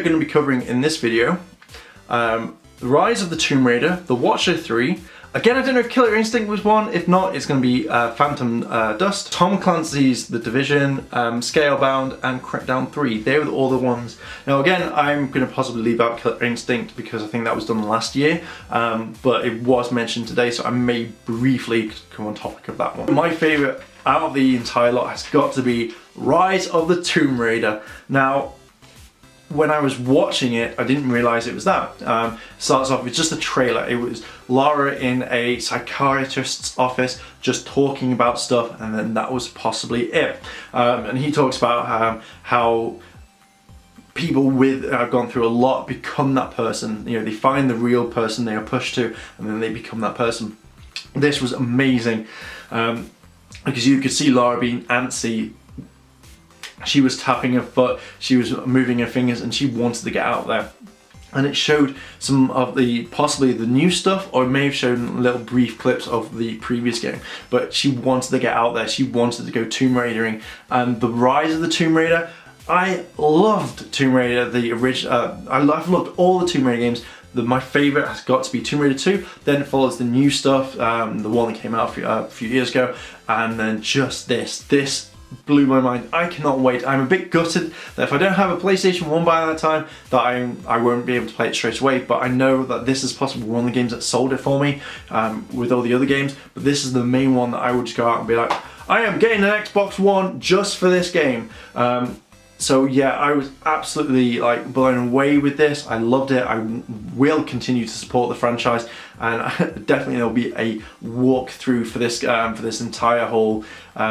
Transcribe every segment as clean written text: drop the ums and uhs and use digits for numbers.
We're going to be covering in this video The Rise of the Tomb Raider, The Watcher 3. Again, I don't know if Killer Instinct was one. If not, it's going to be Phantom Dust, Tom Clancy's The Division, Scalebound, and Crackdown 3. They were all the ones. Now again, I'm going to possibly leave out Killer Instinct because I think that was done last year, but it was mentioned today, so I may briefly come on topic of that one. My favourite out of the entire lot has got to be Rise of the Tomb Raider. Now, when I was watching it, I didn't realise it was that. Starts off with just a trailer. It was Lara in a psychiatrist's office just talking about stuff, and then that was possibly it. And he talks about how people with have gone through a lot become that person. You know, they find the real person they are pushed to, and then they become that person. This was amazing because you could see Lara being antsy. She was tapping her foot, she was moving her fingers, and she wanted to get out there. And it showed some of the, possibly the new stuff, or it may have shown little brief clips of the previous game. But she wanted to get out there, she wanted to go Tomb Raidering. And The Rise of the Tomb Raider, I loved Tomb Raider, the original, I've loved all the Tomb Raider games. My favourite has got to be Tomb Raider 2, then it follows the new stuff, the one that came out a few years ago, and then just this blew my mind. I cannot wait. I'm a bit gutted that if I don't have a PlayStation 1 by that time, that I won't be able to play it straight away, but I know that this is possibly one of the games that sold it for me with all the other games, but this is the main one that I would just go out and be like, I am getting an Xbox One just for this game. So yeah, I was absolutely like blown away with this. I loved it. I will continue to support the franchise, and definitely there'll be a walkthrough for this entire whole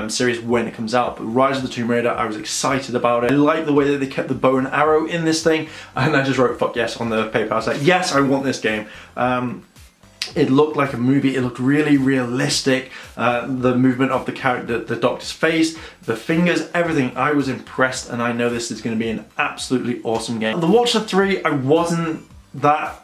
series when it comes out. But Rise of the Tomb Raider, I was excited about it. I like the way that they kept the bow and arrow in this thing, and I just wrote "fuck yes" on the paper. I was like, yes, I want this game. It looked like a movie, it looked really realistic, the movement of the character, the doctor's face, the fingers, everything. I was impressed, and I know this is going to be an absolutely awesome game. The Watcher 3, I wasn't that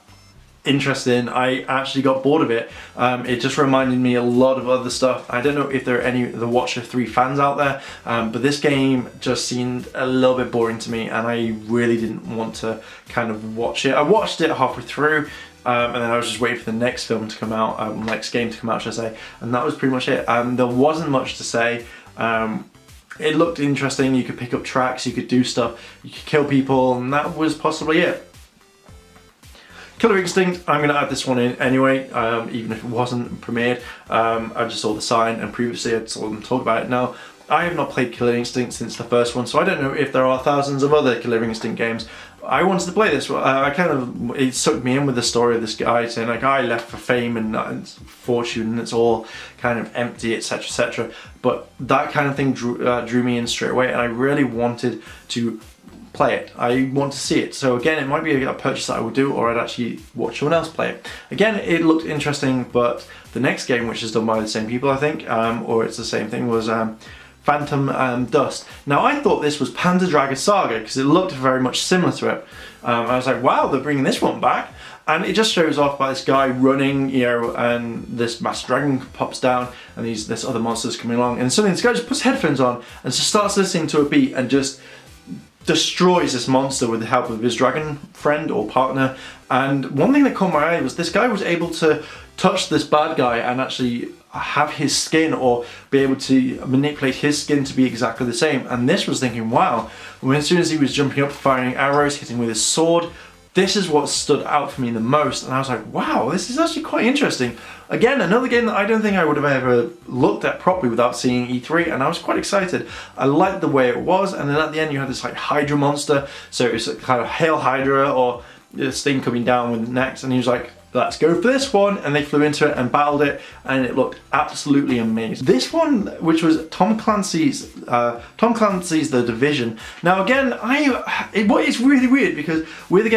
interested in. I actually got bored of it. It just reminded me a lot of other stuff. I don't know if there are any The Watcher 3 fans out there, but this game just seemed a little bit boring to me, and I really didn't want to kind of watch it. I watched it halfway through, and then I was just waiting for the next film to come out, next game to come out, should I say, and that was pretty much it. There wasn't much to say. It looked interesting, you could pick up tracks, you could do stuff, you could kill people, and that was possibly it. Killer Instinct, I'm going to add this one in anyway, even if it wasn't premiered. I just saw the sign, and previously I saw them talk about it. Now, I have not played Killer Instinct since the first one, so I don't know if there are thousands of other Killer Instinct games. I wanted to play this. It sucked me in with the story of this guy saying like, I left for fame and fortune, and it's all kind of empty, etc, etc. But that kind of thing drew me in straight away, and I really wanted to play it. I want to see it. So again, it might be a purchase that I would do, or I'd actually watch someone else play it. Again, it looked interesting, but the next game, which is done by the same people, I think, or it's the same thing, was Phantom Dust. Now, I thought this was Panzer Dragoon Saga because it looked very much similar to it. I was like, wow, they're bringing this one back. And it just shows off by this guy running, you know, and this masked dragon pops down, and this other monster's coming along, and suddenly this guy just puts headphones on and just starts listening to a beat and just destroys this monster with the help of his dragon friend or partner. And one thing that caught my eye was this guy was able to touch this bad guy and actually have his skin, or be able to manipulate his skin to be exactly the same. And this was thinking, wow, as soon as he was jumping up, firing arrows, hitting with his sword, this is what stood out for me the most. And I was like, wow, this is actually quite interesting. Again, another game that I don't think I would have ever looked at properly without seeing E3, and I was quite excited. I liked the way it was, and then at the end you had this like Hydra monster, so it was kind of Hail Hydra, or this thing coming down with next, and he was like, let's go for this one, and they flew into it and battled it, and it looked absolutely amazing. This one, which was Tom Clancy's The Division. Now again, it's really weird because with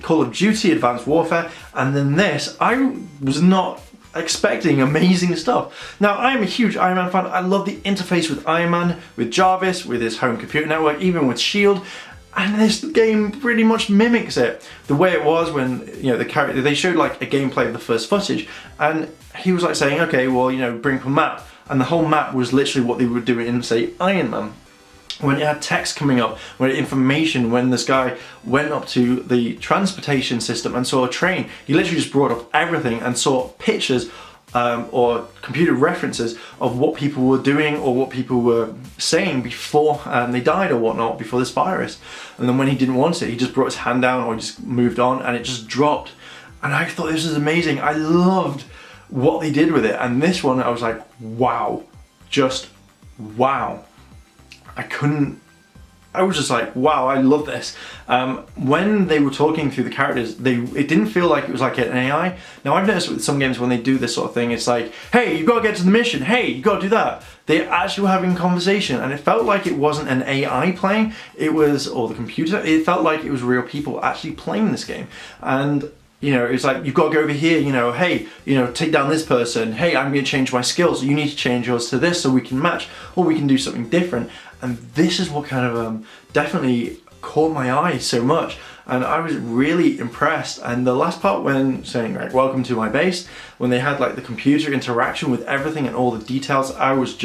Call of Duty Advanced Warfare, and then this, I was not expecting amazing stuff. Now, I am a huge Iron Man fan. I love the interface with Iron Man, with Jarvis, with his home computer network, even with S.H.I.E.L.D. And this game pretty much mimics it. The way it was when, you know, the character, they showed like a gameplay of the first footage, and he was like saying, okay, well, you know, bring up a map, and the whole map was literally what they would do in, say, Iron Man. when it had text coming up, when information, when this guy went up to the transportation system and saw a train, he literally just brought up everything and saw pictures or computer references of what people were doing or what people were saying before they died or whatnot, before this virus. And then when he didn't want it, he just brought his hand down or he just moved on and it just dropped. And I thought this was amazing. I loved what they did with it. And this one, I was like, wow, just wow. I was just like, wow, I love this. When they were talking through the characters, it didn't feel like it was like an AI. Now I've noticed with some games when they do this sort of thing, it's like, hey, you gotta get to the mission, hey, you gotta do that. They actually were having a conversation and it felt like it wasn't an AI playing, or the computer, it felt like it was real people actually playing this game. And you know, it's like, you've got to go over here, you know, hey, you know, take down this person. Hey, I'm going to change my skills. You need to change yours to this so we can match, or we can do something different. And this is what kind of definitely caught my eye so much. And I was really impressed. And the last part when saying like, welcome to my base, when they had like the computer interaction with everything and all the details, I was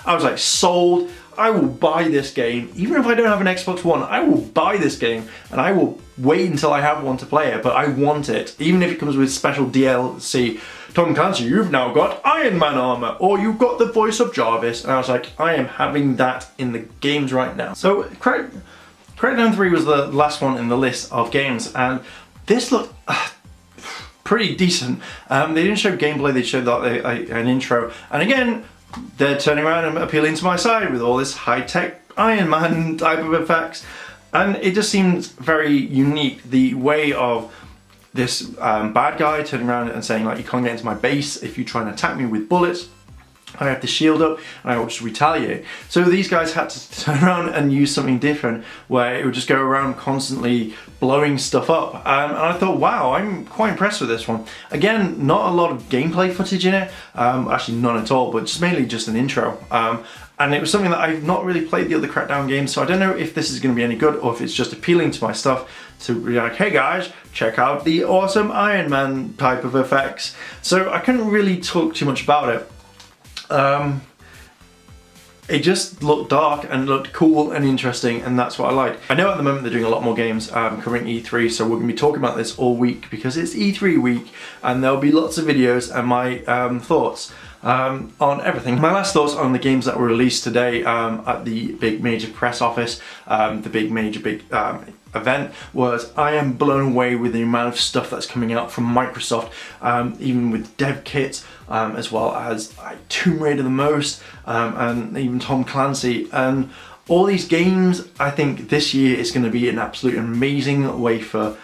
like sold. I will buy this game. Even if I don't have an Xbox One, I will buy this game and I will wait until I have one to play it, but I want it. Even if it comes with special DLC. Tom Clancy, you've now got Iron Man armor, or you've got the voice of Jarvis. And I was like, I am having that in the games right now. So Crackdown 3 was the last one in the list of games, and this looked pretty decent. They didn't show gameplay, they showed an intro. And again, they're turning around and appealing to my side with all this high-tech Iron Man type of effects. And it just seems very unique, the way of this bad guy turning around and saying like, you can't get into my base if you try and attack me with bullets. I have the shield up and I will just retaliate. So these guys had to turn around and use something different where it would just go around constantly blowing stuff up. And I thought, wow, I'm quite impressed with this one. Again, not a lot of gameplay footage in it, actually none at all, but just mainly just an intro. And it was something that I've not really played the other Crackdown games, so I don't know if this is going to be any good or if it's just appealing to my stuff to be like, hey guys, check out the awesome Iron Man type of effects. So I couldn't really talk too much about it. It just looked dark and looked cool and interesting, and that's what I like. I know at the moment they're doing a lot more games covering E3, so we're going to be talking about this all week because it's E3 week and there'll be lots of videos and my thoughts on everything. My last thoughts on the games that were released today at the big major press office, the big event, was I am blown away with the amount of stuff that's coming out from Microsoft, even with dev kits, as well as Tomb Raider the most, and even Tom Clancy. And all these games, I think this year is going to be an absolute amazing way for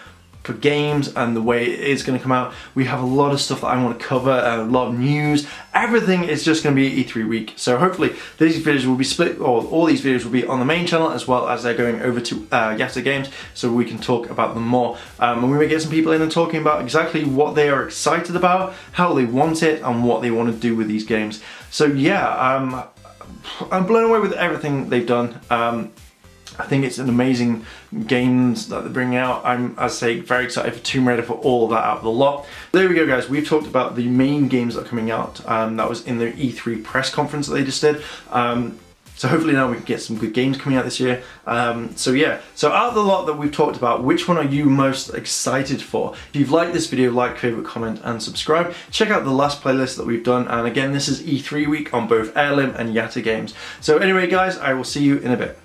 games and the way it is going to come out. We have a lot of stuff that I want to cover, a lot of news. Everything is just going to be E3 week. So hopefully these videos will be split, or all these videos will be on the main channel as well as they're going over to Yatta Games, so we can talk about them more. And we may get some people in and talking about exactly what they are excited about, how they want it, and what they want to do with these games. So yeah, I'm blown away with everything they've done. I think it's an amazing games that they're bringing out. I'm, as I say, very excited for Tomb Raider, for all of that out of the lot. There we go, guys. We've talked about the main games that are coming out. That was in the E3 press conference that they just did. So hopefully now we can get some good games coming out this year. So yeah, so out of the lot that we've talked about, which one are you most excited for? If you've liked this video, like, favorite, comment, and subscribe. Check out the last playlist that we've done. And again, this is E3 week on both Airlim and Yatta Games. So anyway, guys, I will see you in a bit.